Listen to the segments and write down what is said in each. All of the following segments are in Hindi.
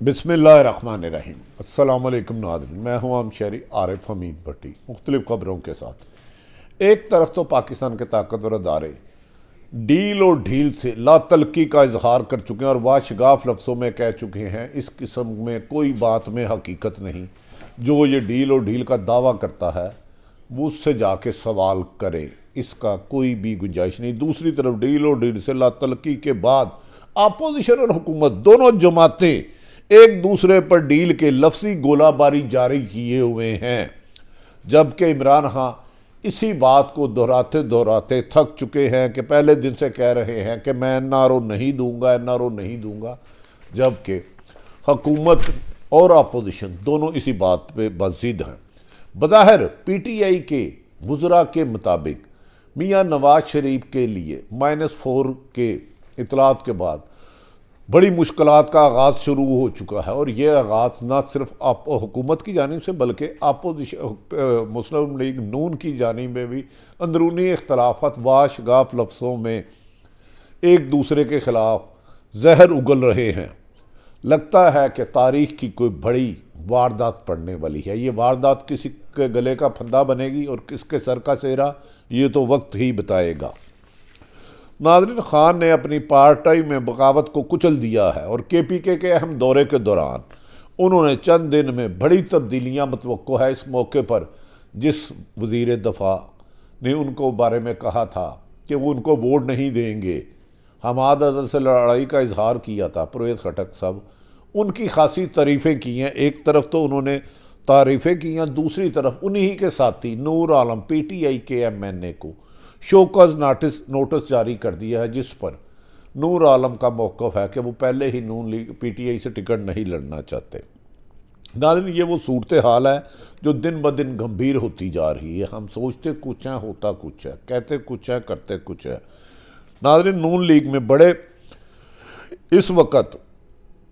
बिस्मिल्लाहिर्रहमानिर्रहीम। अस्सलाम वालेकुम नाज़रीन, मैं हूँ आम शहरी आरिफ हमीद भट्टी मुख्तलिफ ख़बरों के साथ। एक तरफ तो पाकिस्तान के ताकतवर अदारे डील और ढील से लातल्की का इजहार कर चुके हैं और वाशगाफ लफ्ज़ों में कह चुके हैं इस किस्म में कोई बात में हकीकत नहीं। जो ये डील और ढील का दावा करता है वो उससे जाके सवाल करे, इसका कोई भी गुंजाइश नहीं। दूसरी तरफ डील और ढील से लातल्की के बाद अपोजिशन और हुकूमत दोनों जमातें एक दूसरे पर डील के लफ्जी गोलाबारी जारी किए हुए हैं, जबकि इमरान खान इसी बात को दोहराते दोहराते थक चुके हैं कि पहले दिन से कह रहे हैं कि मैं एनआरओ नहीं दूंगा, एनआरओ नहीं दूंगा, जबकि हुकूमत और अपोजिशन दोनों इसी बात पे बज़िद हैं। बज़ाहिर पीटीआई के वज़रा के मुताबिक मियां नवाज शरीफ के लिए -4 के इतलात के बाद बड़ी मुश्किलात का आगाज़ शुरू हो चुका है। और ये आगाज़ ना सिर्फ हुकूमत की जानिब से बल्कि अपोजिशन मुस्लिम लीग नून की जानिब में भी अंदरूनी इख्तलाफात वाशगाफ लफ्ज़ों में एक दूसरे के ख़िलाफ़ जहर उगल रहे हैं। लगता है कि तारीख़ की कोई बड़ी वारदात पड़ने वाली है। ये वारदात किसी के गले का फंदा बनेगी और किसके सर का सेहरा, ये तो वक्त ही बताएगा। नाज़रीन, खान ने अपनी पार्टी में बगावत को कुचल दिया है और केपीके के अहम दौरे के दौरान उन्होंने चंद दिन में बड़ी तब्दीलियां मतवक्को है। इस मौके पर जिस वज़ीर दफ़ा ने उनको बारे में कहा था कि वो उनको वोट नहीं देंगे, हमाद अज़हर से लड़ाई का इजहार किया था परवेज़ खटक साहब, उनकी खासी तारीफ़ें की हैं। एक तरफ तो उन्होंने तारीफ़ें की हैं, दूसरी तरफ उन्हीं के साथी नूर आलम पीटीआई के एमएनए को शोकॉज नोटिस जारी कर दिया है, जिस पर नूर आलम का मौक़िफ़ है कि वो पहले ही नून लीग पीटीआई से टिकट नहीं लड़ना चाहते। नाज़रीन, ये वो सूरत हाल है जो दिन ब दिन गंभीर होती जा रही है। हम सोचते कुछ हैं, होता कुछ है, कहते कुछ है, करते कुछ है। नाज़रीन, नून लीग में बड़े इस वक्त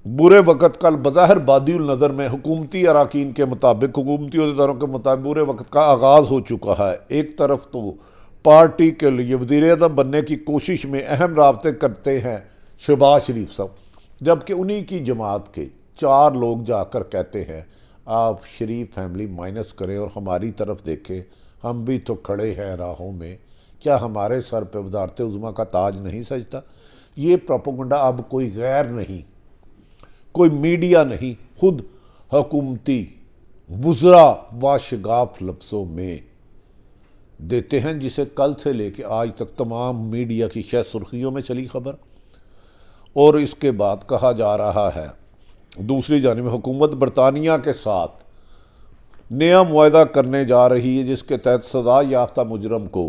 बुरे वक़्त का बज़ाहिर बादिउल नज़र में हुकूमती अरकान के मुताबिक, हुकूमती अहदेदारों के मुताबिक बुरे वक़्त का आगाज़ हो चुका है। एक तरफ तो पार्टी के लिए वज़ीर-ए-आज़म बनने की कोशिश में अहम राब्ते करते हैं शहबाज शरीफ साहब, जबकि उन्हीं की जमात के 4 लोग जाकर कहते हैं आप शरीफ फैमिली माइनस करें और हमारी तरफ देखें, हम भी तो खड़े हैं राहों में, क्या हमारे सर पे वज़ारत उज़्मा का ताज नहीं सजता। ये प्रोपेगेंडा अब कोई गैर नहीं, कोई मीडिया नहीं, खुद हुकूमती वज़रा वाशगाफ लफ्ज़ों में देते हैं, जिसे कल से लेकर आज तक तमाम मीडिया की शायद सुर्खियों में चली खबर। और इसके बाद कहा जा रहा है दूसरी जानिब हुकूमत बरतानिया के साथ नया मुआहदा करने जा रही है, जिसके तहत सज़ा याफ्ता मुजरम को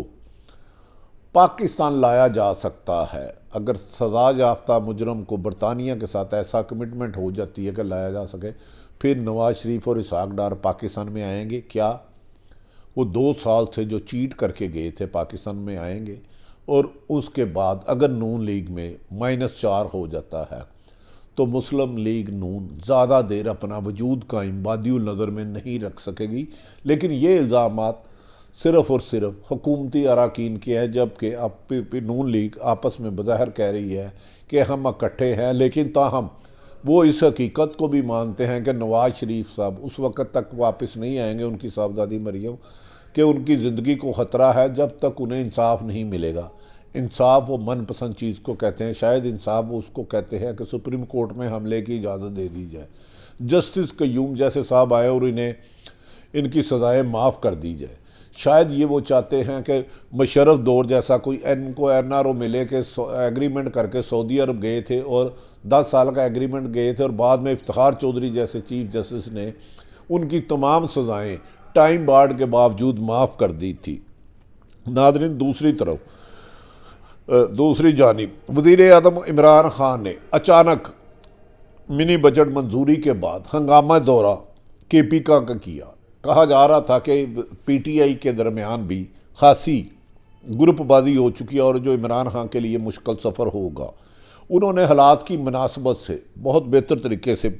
पाकिस्तान लाया जा सकता है। अगर सज़ा याफ्ता मुजरम को बरतानिया के साथ ऐसा कमिटमेंट हो जाती है कि लाया जा सके, फिर नवाज शरीफ और इसहाक डार पाकिस्तान में आएंगे क्या? वो 2 साल से जो चीट करके गए थे पाकिस्तान में आएंगे? और उसके बाद अगर नून लीग में -4 हो जाता है तो मुस्लिम लीग नून ज़्यादा देर अपना वजूद कायम बादिउल नज़र में नहीं रख सकेगी। लेकिन ये इल्ज़ामात सिर्फ़ और सिर्फ हुकूमती अरकान के हैं, जबकि अब नून लीग आपस में बज़ाहिर कह रही है कि हम इकट्ठे हैं, लेकिन ताहम वो इस हकीकत को भी मानते हैं कि नवाज शरीफ साहब उस वक़्त तक वापस नहीं आएंगे, उनकी साहबजादी मरियम, कि उनकी ज़िंदगी को ख़तरा है जब तक उन्हें इंसाफ नहीं मिलेगा। इंसाफ वो मनपसंद चीज़ को कहते हैं, शायद इंसाफ वो उसको कहते हैं कि सुप्रीम कोर्ट में हमले की इजाज़त दे दी जाए, जस्टिस कयूम जैसे साहब आए और इन्हें इनकी सज़ाएँ माफ़ कर दी जाए। शायद ये वो चाहते हैं कि मुशर्रफ दौर जैसा कोई इनको एनआरओ मिले कि एग्रीमेंट करके सऊदी अरब गए थे और 10 साल का एग्रीमेंट गए थे और बाद में इफ्तिखार चौधरी जैसे चीफ जस्टिस ने उनकी तमाम सज़ाएँ टाइम बार्ड के बावजूद माफ़ कर दी थी। नाज़रीन, दूसरी तरफ दूसरी जानिब वज़ीर-ए-आज़म इमरान खान ने अचानक मिनी बजट मंजूरी के बाद हंगामा दौरा केपीका का किया। कहा जा रहा था कि पीटीआई के दरमियान भी खासी ग्रुपबाजी हो चुकी है और जो इमरान खान के लिए मुश्किल सफ़र होगा। उन्होंने हालात की मुनासबत से बहुत बेहतर तरीके से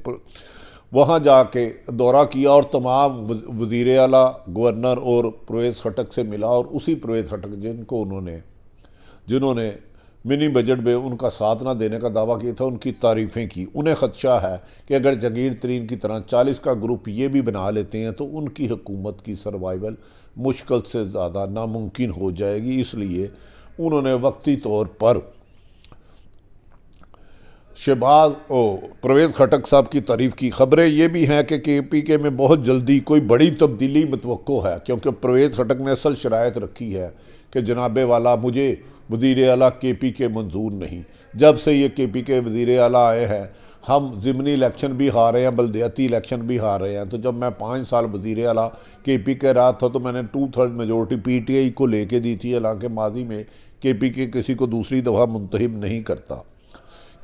वहाँ जाके दौरा किया और तमाम वज़ीर आला, गवर्नर और परवेज़ खटक से मिला। और उसी परवेज़ खटक जिन्होंने मिनी बजट में उनका साथ ना देने का दावा किया था, उनकी तारीफ़ें की। उन्हें ख़दशा है कि अगर जहांगीर तरीन की तरह 40 का ग्रुप ये भी बना लेते हैं तो उनकी हुकूमत की सर्वाइवल मुश्किल से ज़्यादा नामुमकिन हो जाएगी। इसलिए उन्होंने वक्ती तौर पर शहबाज परवेज़ खटक साहब की तारीफ़ की। ख़बरें ये भी हैं कि KPK में बहुत जल्दी कोई बड़ी तब्दीली मतवक्को है, क्योंकि परवेज़ खटक ने असल शराइत रखी है कि जनाबे वाला मुझे वज़ीर आला KPK मंजूर नहीं। जब से ये KPK वज़ीर आला आए हैं हम ज़िमनी इलेक्शन भी हार रहे हैं, बल्दियाती इलेक्शन भी हार रहे हैं। तो जब मैं 5 साल वज़ीर आला KPK रहा था तो मैंने 2/3 मेजोरिटी PTI को लेके दी थी, हालांकि माजी में KPK किसी को दूसरी दफ़ा मुंतखब नहीं करता।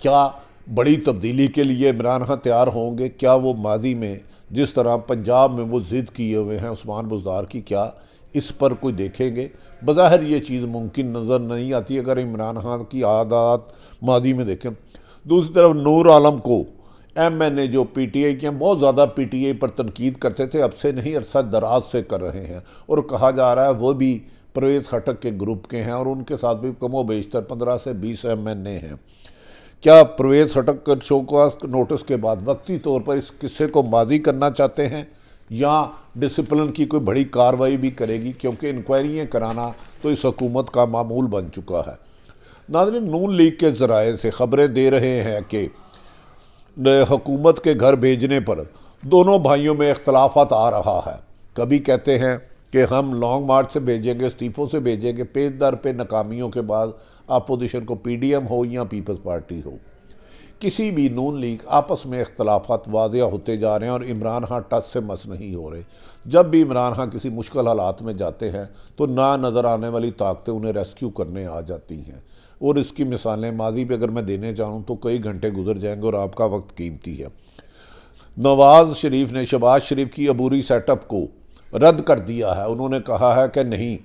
क्या बड़ी तब्दीली के लिए इमरान खान तैयार होंगे? क्या वो माजी में जिस तरह पंजाब में वो ज़िद किए हुए हैं उस्मान बुज़दार की, क्या इस पर कोई देखेंगे? बज़ाहिर ये चीज़ मुमकिन नज़र नहीं आती अगर इमरान खान की आदत मादी में देखें। दूसरी तरफ नूर आलम को MNA जो PTI के बहुत ज़्यादा PTI पर तनकीद करते थे, अब से नहीं अरसा दराज से कर रहे हैं, और कहा जा रहा है वो भी परवेज़ खटक के ग्रुप के हैं और उनके साथ भी कमो बेशतर 15 से 20 MNA हैं। क्या परवेज़ खटक का शोकॉज नोटिस के बाद वक्ती तौर पर इस किस्से को माजी करना चाहते हैं या डिसिप्लिन की कोई बड़ी कार्रवाई भी करेगी? क्योंकि इंक्वायरियाँ कराना तो इस हुकूमत का मामूल बन चुका है। नाज़रीन, नून लीग के ज़राए से ख़बरें दे रहे हैं कि हुकूमत के घर भेजने पर दोनों भाइयों में इख्तलाफात आ रहा है। कभी कहते हैं कि हम लॉन्ग मार्च से भेजेंगे, इस्तीफ़ों से भेजेंगे, पेज दर पे नाकामियों के बाद अपोजिशन को PDM हो या पीपल्स पार्टी हो, किसी भी नून लीग आपस में इख्तलाफात वाज़िया होते जा रहे हैं और इमरान खान टच से मस नहीं हो रहे। जब भी इमरान खान किसी मुश्किल हालात में जाते हैं तो ना नज़र आने वाली ताकतें उन्हें रेस्क्यू करने आ जाती हैं, और इसकी मिसालें माजी पे अगर मैं देने चाहूँ तो कई घंटे गुजर जाएंगे और आपका वक्त कीमती है। नवाज़ शरीफ ने शहबाज शरीफ की अबूरी सेटअप को रद्द कर दिया है। उन्होंने कहा है कि नहीं,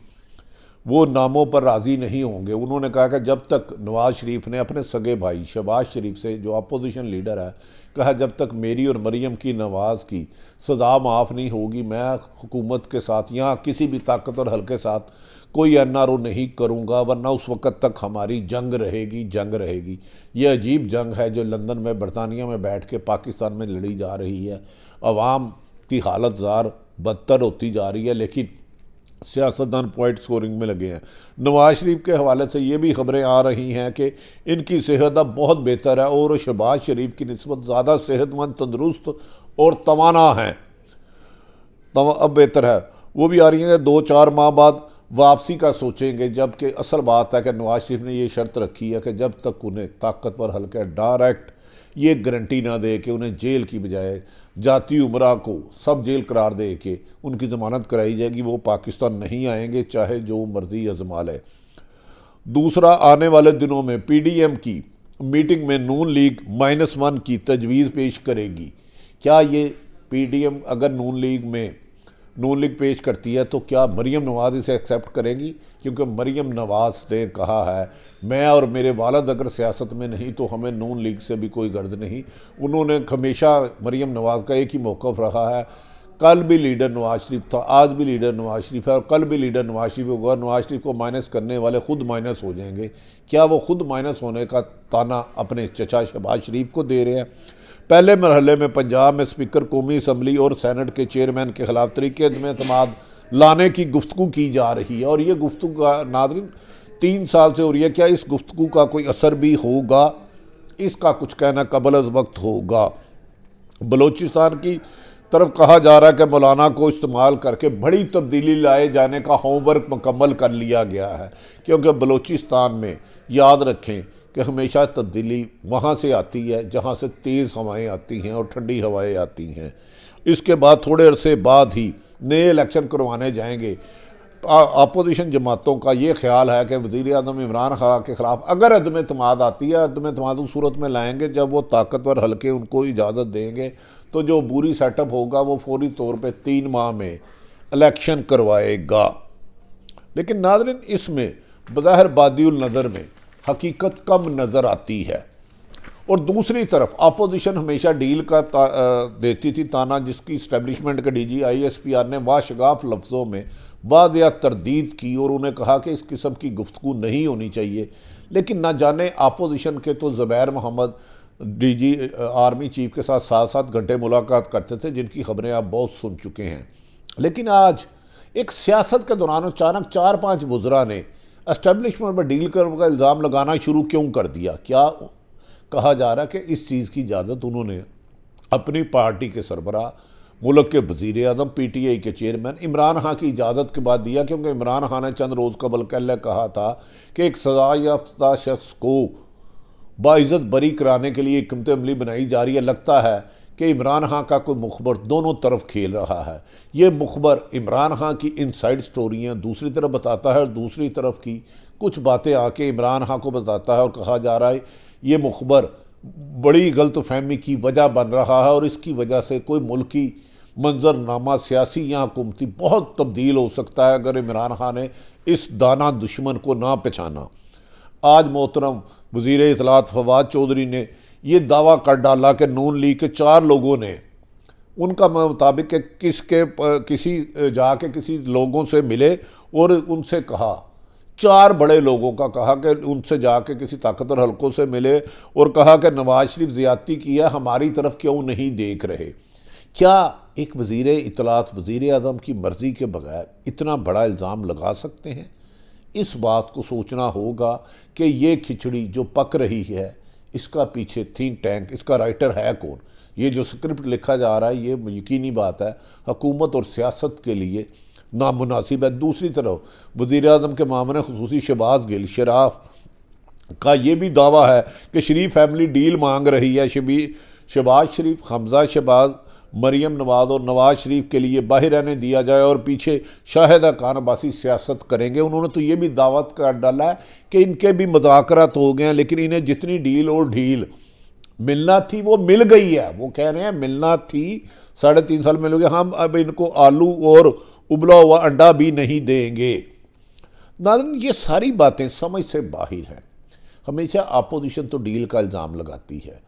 वो नामों पर राज़ी नहीं होंगे। उन्होंने कहा कि जब तक नवाज़ शरीफ ने अपने सगे भाई शहबाज शरीफ से, जो अपोजिशन लीडर है, कहा जब तक मेरी और मरीम की नवाज़ की सज़ा माफ़ नहीं होगी मैं हुकूमत के साथ या किसी भी ताकतवर हल्के साथ कोई NRO नहीं करूँगा, वरना उस वक़्त तक हमारी जंग रहेगी। ये अजीब जंग है जो लंदन में बरतानिया में बैठ के पाकिस्तान में लड़ी जा रही है। अवाम की हालत ज़ार बदतर होती जा रही है, लेकिन सियासतदान पॉइंट स्कोरिंग में लगे हैं। नवाज शरीफ के हवाले से ये भी खबरें आ रही हैं कि इनकी सेहत अब बहुत बेहतर है और शहबाज शरीफ की निस्बत ज़्यादा सेहतमंद, तंदुरुस्त और तवाना हैं, अब बेहतर है। वो भी आ रही हैं कि 2-4 माह बाद वापसी का सोचेंगे, जबकि असल बात है कि नवाज शरीफ ने ये शर्त रखी है कि जब तक उन्हें ताकतवर हल्के डायरेक्ट ये गारंटी ना दे कि उन्हें जेल की बजाय जाती उमरा को सब जेल करार दे के उनकी ज़मानत कराई जाएगी, वो पाकिस्तान नहीं आएंगे, चाहे जो मर्जी आजमा ले। दूसरा, आने वाले दिनों में PDM की मीटिंग में नून लीग -1 की तजवीज़ पेश करेगी। क्या ये PDM अगर नून लीग पेश करती है तो क्या मरीम नवाज़ इसे एक्सेप्ट करेंगी? क्योंकि मरीम नवाज़ ने कहा है मैं और मेरे वालिद अगर सियासत में नहीं तो हमें नून लीग से भी कोई गर्द नहीं। उन्होंने हमेशा, मरीम नवाज़ का एक ही मौक़िफ़ रहा है, कल भी लीडर नवाज शरीफ था, आज भी लीडर नवाज शरीफ है और कल भी लीडर नवाज शरीफ होगा। नवाज शरीफ को माइनस करने वाले खुद माइनस हो जाएंगे। क्या वो खुद माइनस होने का ताना अपने चचा शहबाज शरीफ को दे रहे हैं? पहले मरहले में पंजाब में स्पीकर कौमी असम्बली और सेनेट के चेयरमैन के खिलाफ तरीके में एतमाद लाने की गुफ्तगू की जा रही है और ये गुफ्तगू का नाज़रीन 3 साल से हो रही है। क्या इस गुफ्तगू का कोई असर भी होगा? इसका कुछ कहना कबल अज़ वक्त होगा। बलोचिस्तान की तरफ कहा जा रहा है कि मौलाना को इस्तेमाल करके बड़ी तब्दीली लाए जाने का होमवर्क मुकम्मल कर लिया गया है, क्योंकि बलोचिस्तान में याद रखें कि हमेशा तब्दीली वहाँ से आती है जहाँ से तेज़ हवाएं आती हैं और ठंडी हवाएं आती हैं। इसके बाद थोड़े अरसे बाद ही नए इलेक्शन करवाने जाएंगे। अपोजिशन जमातों का ये ख्याल है कि वज़ीर आज़म इमरान खान के ख़िलाफ़ अगर अदम एतमाद आती है, अदम एतमाद उस सूरत में लाएंगे जब वो ताकतवर हल्के उनको इजाज़त देंगे, तो जो बुरी सेटअप होगा वो फौरी तौर पे 3 माह में इलेक्शन करवाएगा। लेकिन नाज़रीन, इसमें बज़ाहिर बादिउल नज़र में हकीकत कम नज़र आती है और दूसरी तरफ अपोजिशन हमेशा डील का देती थी ताना, जिसकी इस्टेब्लिशमेंट के DG ISPR ने वाशगाफ लफ्ज़ों में वादिया तरदीद की और उन्हें कहा कि इस किस्म की गुफ्तगू नहीं होनी चाहिए। लेकिन ना जाने अपोजिशन के तो Zubair Mohammad DG army chief के साथ 7-7 घंटे मुलाकात करते थे, जिनकी खबरें आप बहुत सुन चुके हैं। लेकिन आज एक सियासत के दौरान अचानक 4-5 वज़रा ने एस्टेब्लिशमेंट पर डील कर का इल्ज़ाम लगाना शुरू क्यों कर दिया? क्या कहा जा रहा है कि इस चीज़ की इजाज़त उन्होंने अपनी पार्टी के सरबराह, मुल्क के वज़ीर आज़म, PTI के चेयरमैन इमरान खान की इजाज़त के बाद दिया, क्योंकि इमरान खान ने चंद रोज़ कबल कहा था कि एक सज़ा याफ्ता शख्स को बाइज़्ज़त बरी कराने के लिए हिकमत अमली बनाई जा रही है। लगता है कि इमरान खान का कोई मुखबर दोनों तरफ खेल रहा है। ये मुखबर इमरान खान की इनसाइड स्टोरियाँ दूसरी तरफ बताता है और दूसरी तरफ की कुछ बातें आके इमरान खान को बताता है, और कहा जा रहा है ये मुखबर बड़ी गलतफहमी की वजह बन रहा है और इसकी वजह से कोई मुल्की मंजरनामा सियासी या हुकूमती बहुत तब्दील हो सकता है अगर इमरान खान ने इस दाना दुश्मन को ना पहचाना। आज मोहतरम वज़ीर इत्तलात फवाद चौधरी ने ये दावा कर डाला कि नून लीग के 4 लोगों ने उनका मुताबिक किसी लोगों से मिले और उनसे कहा, 4 बड़े लोगों का कहा कि उनसे जाके किसी ताकतवर हलकों से मिले और कहा कि नवाज शरीफ ज़्यादती किया, हमारी तरफ क्यों नहीं देख रहे। क्या एक वज़ीर इत्तलात वज़ीर आज़म की मर्ज़ी के बगैर इतना बड़ा इल्ज़ाम लगा सकते हैं? इस बात को सोचना होगा कि ये खिचड़ी जो पक रही है इसका पीछे थिंक टैंक, इसका राइटर है कौन? ये जो स्क्रिप्ट लिखा जा रहा है ये यकीनी बात है हुकूमत और सियासत के लिए नामुनासिब है। दूसरी तरफ वज़ीर आज़म के मामले खुसूसी शहबाज गिल शराफ का ये भी दावा है कि शरीफ फैमिली डील मांग रही है। शहबाज शरीफ, हमजा शहबाज, मरियम नवाज और नवाज शरीफ के लिए बाहर रहने दिया जाए और पीछे शाहिदा खान अब्बासी सियासत करेंगे। उन्होंने तो ये भी दावत कर डाला है कि इनके भी मुज़ाकरात हो गए हैं, लेकिन इन्हें जितनी डील और ढील मिलना थी वो मिल गई है। वो कह रहे हैं मिलना थी, 3.5 साल मिलोगे, हम अब इनको आलू और उबला हुआ अंडा भी नहीं देंगे। नाज़रीन, ये सारी बातें समझ से बाहर हैं। हमेशा अपोजिशन तो डील का इल्ज़ाम लगाती है,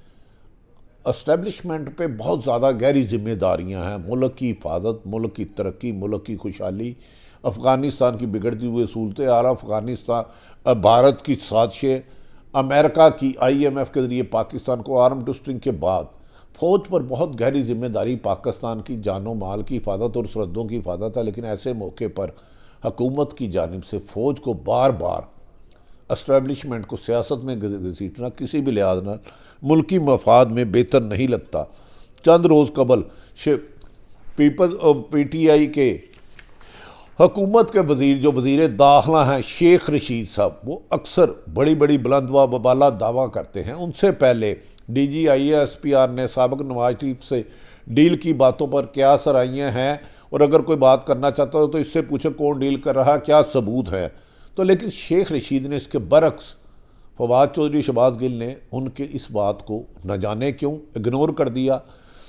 एस्टेब्लिशमेंट पे बहुत ज़्यादा गहरी जिम्मेदारियां हैं। मुल्क की हिफाजत, मुल्क की तरक्की, मुल्क की खुशहाली, अफ़गानिस्तान की बिगड़ती हुई सूरत हाल, अफ़गानिस्तान भारत की साजिशें, अमेरिका की IMF के ज़रिए पाकिस्तान को आर्म ट्विस्टिंग के बाद फ़ौज पर बहुत गहरी जिम्मेदारी पाकिस्तान की जानो माल की हिफाजत और सरहदों की हिफाजत है। लेकिन ऐसे मौके पर हुकूमत की जानिब से फ़ौज को बार बार एस्टेब्लिशमेंट को सियासत में घसीटना किसी भी लिहाज न मुल्की मफाद में बेहतर नहीं लगता। चंद रोज़ कबल PTI के हुकूमत के वज़ीर जो वज़ीर दाखिला हैं शेख रशीद साहब, वो अक्सर बड़ी बड़ी बुलंद व बबाला दावा करते हैं। उनसे पहले DG IASPR ने साबिक़ नवाज शरीफ से डील की बातों पर क्या सराहियाँ हैं, और अगर कोई बात करना चाहता हो तो इससे पूछो कौन डील कर रहा, क्या सबूत है। तो लेकिन शेख रशीद ने इसके बरक्स फवाद चौधरी, शहबाज गिल ने उनके इस बात को न जाने क्यों इग्नोर कर दिया।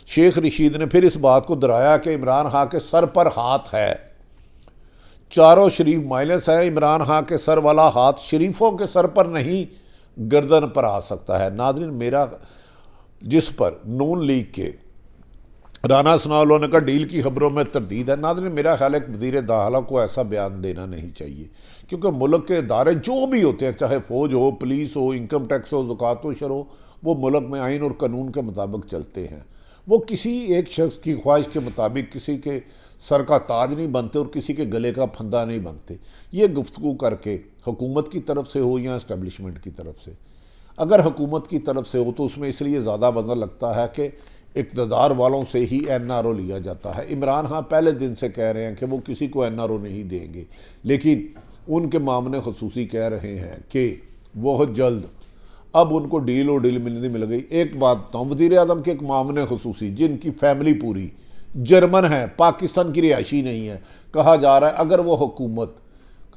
शेख रशीद ने फिर इस बात को दोहराया कि इमरान खान के सर पर हाथ है, चारों शरीफ माइनस है, इमरान खान के सर वाला हाथ शरीफों के सर पर नहीं गर्दन पर आ सकता है। नाज़रीन, मेरा जिस पर नून लीग के राना सनाउल्लाह ने कहा डील की खबरों में तरदीद है, नाज़रीन मेरा ख्याल है वज़ीर दाखिला को ऐसा बयान देना नहीं चाहिए, क्योंकि मुल्क के इदारे जो भी होते हैं, चाहे फ़ौज हो, पुलिस हो, इनकम टैक्स हो, ज़कात व शर हो, वो मुल्क में आइन और कानून के मुताबिक चलते हैं। वो किसी एक शख्स की ख्वाहिश के मुताबिक किसी के सर का ताज नहीं बनते और किसी के गले का फंदा नहीं बनते। ये गुफ्तगू करके हुकूमत की तरफ से हो या इस्टेब्लिशमेंट की तरफ से, अगर हुकूमत की तरफ से हो तो उसमें इसलिए ज़्यादा बदल लगता है कि इक़्तिदार वालों से ही NRO लिया जाता है। इमरान खान पहले दिन से कह रहे हैं कि वो किसी को NRO नहीं देंगे, लेकिन उनके मामले खुसूसी कह रहे हैं कि बहुत जल्द अब उनको डील और डील मिल गई। एक बात बताऊँ, वज़ीर आज़म के एक मामले खुसूसी जिनकी फैमिली पूरी जर्मन है, पाकिस्तान की रिहायशी नहीं है, कहा जा रहा है अगर वो हुकूमत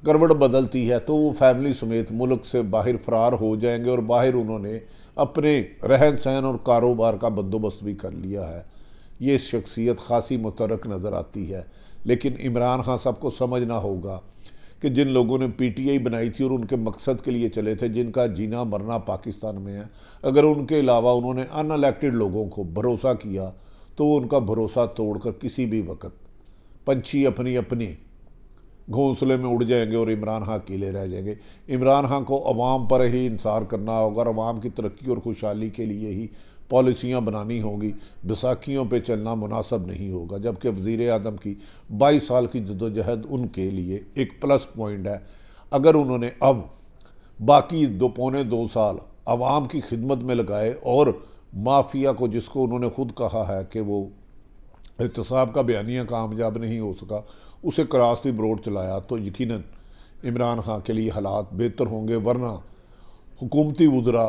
करवट बदलती है तो वो फैमिली समेत मुल्क से बाहर फरार हो जाएंगे, और बाहर उन्होंने अपने रहन सहन और कारोबार का बंदोबस्त भी कर लिया है। ये शख्सियत खासी मुतरक नज़र आती है। लेकिन इमरान खान साहब को समझना होगा कि जिन लोगों ने PTI बनाई थी और उनके मकसद के लिए चले थे, जिनका जीना मरना पाकिस्तान में है, अगर उनके अलावा उन्होंने अनइलेक्टेड लोगों को भरोसा किया तो वो उनका भरोसा तोड़कर किसी भी वक्त पंछी अपनी अपनी घोंसले में उड़ जाएंगे और इमरान खान अकेले रह जाएंगे। इमरान खान को अवाम पर ही इंसार करना होगा और अवाम की तरक्की और खुशहाली के लिए ही पॉलिसियाँ बनानी होगी। बैसाखियों पे चलना मुनासिब नहीं होगा, जबकि वज़ीर आज़म की 22 साल की जद्दोजहद उनके लिए एक प्लस पॉइंट है। अगर उन्होंने अब बाकी 2 साल अवाम की खिदमत में लगाए और माफिया को, जिसको उन्होंने खुद कहा है कि वो एहतसाब का बयानिया कामयाब नहीं हो सका, उसे क्रॉस द रोड चलाया, तो यकीनन इमरान खान के लिए हालात बेहतर होंगे। वरना हुकूमती वज़रा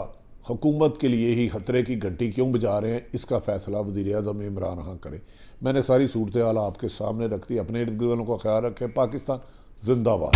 हुकूमत के लिए ही खतरे की घंटी क्यों बजा रहे हैं, इसका फैसला वज़ीर आज़म इमरान खान करें। मैंने सारी सूरत हाल आपके सामने रख दी। अपने इर्द गिर्द वालों का ख्याल रखें। पाकिस्तान जिंदाबाद।